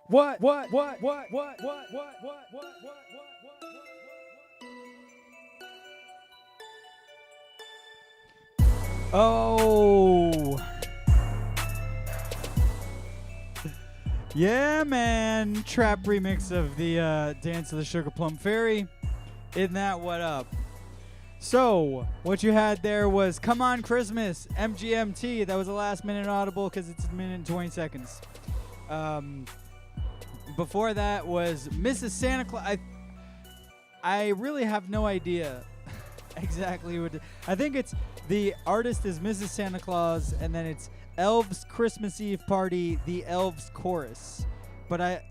What? Oh. Yeah, man. Trap remix of the Dance of the Sugar Plum Fairy. Isn't that what up? So, what you had there was Come On Christmas, MGMT. That was a last minute audible because it's a minute and 20 seconds. Before that was Mrs. Santa Claus. I really have no idea exactly what. I think it's the artist is Mrs. Santa Claus, and then it's Elves Christmas Eve Party, the Elves Chorus. But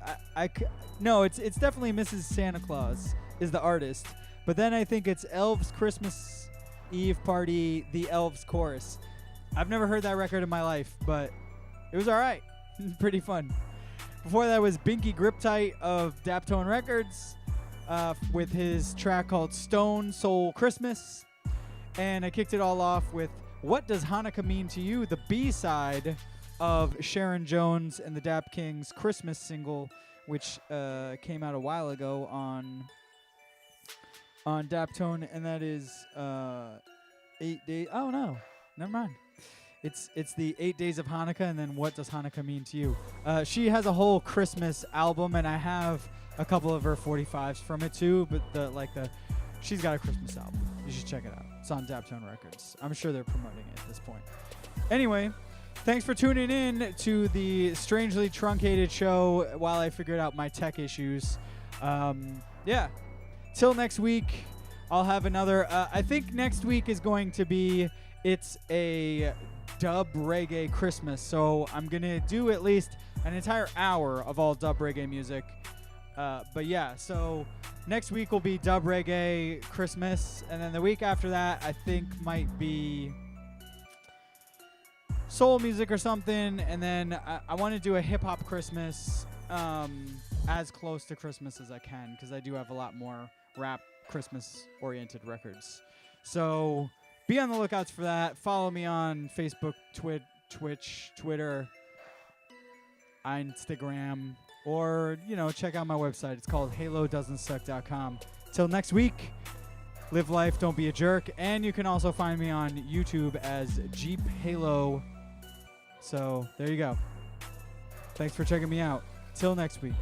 no, it's definitely Mrs. Santa Claus is the artist. But then I think it's Elves Christmas Eve Party, the Elves Chorus. I've never heard that record in my life, but it was all right. Pretty fun. Before that was Binky Griptite of Daptone Records with his track called Stone Soul Christmas. And I kicked it all off with What Does Hanukkah Mean to You? The B-side of Sharon Jones and the Dap Kings Christmas single, which came out a while ago on Daptone, and that is 8 days. Oh, no. Never mind. It's the 8 days of Hanukkah, and then What Does Hanukkah Mean to You? She has a whole Christmas album, and I have a couple of her 45s from it too. But she's got a Christmas album. You should check it out. It's on Daptone Records. I'm sure they're promoting it at this point. Anyway, thanks for tuning in to the strangely truncated show while I figured out my tech issues. Yeah. Till next week, I'll have another. I think next week is going to be. It's a dub reggae Christmas, so I'm gonna do at least an entire hour of all dub reggae music. But yeah, so next week will be dub reggae Christmas, and then the week after that I think might be soul music or something, and then I want to do a hip hop Christmas as close to Christmas as I can, because I do have a lot more rap Christmas oriented records. So be on the lookouts for that. Follow me on Facebook, Twitch, Twitter, Instagram, or, check out my website. It's called halodoesn'tsuck.com. Till next week, live life, don't be a jerk. And you can also find me on YouTube as Jeep Halo. So there you go. Thanks for checking me out. Till next week.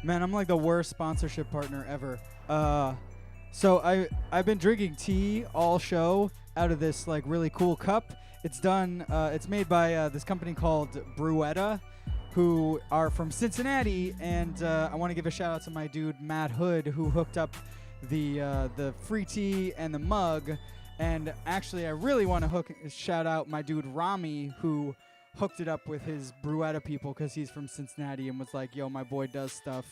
Man, I'm like the worst sponsorship partner ever. So I've been drinking tea all show out of this like really cool cup. It's done. It's made by this company called Bruetta, who are from Cincinnati, and I want to give a shout out to my dude Matt Hood, who hooked up the free tea and the mug. And actually, I really want to shout out my dude Rami, who hooked it up with his Bruetta people, because he's from Cincinnati and was like, yo, my boy does stuff.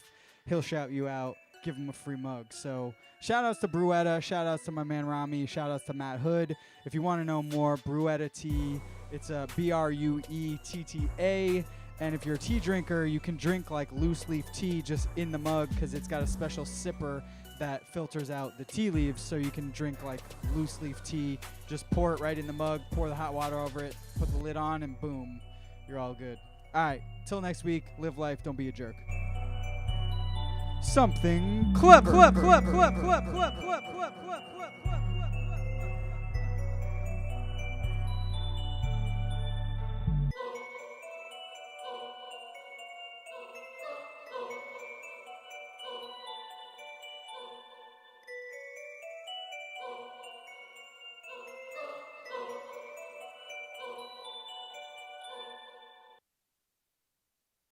He'll shout you out. Give him a free mug. So shout outs to Bruetta. Shout outs to my man Rami. Shout outs to Matt Hood. If you want to know more, Bruetta Tea. It's a BRUETTA. And if you're a tea drinker, you can drink like loose leaf tea just in the mug, because it's got a special sipper that filters out the tea leaves, so you can drink like loose leaf tea. Just pour it right in the mug, pour the hot water over it, put the lid on, and boom, you're all good. All right, till next week, live life, don't be a jerk. Something clever.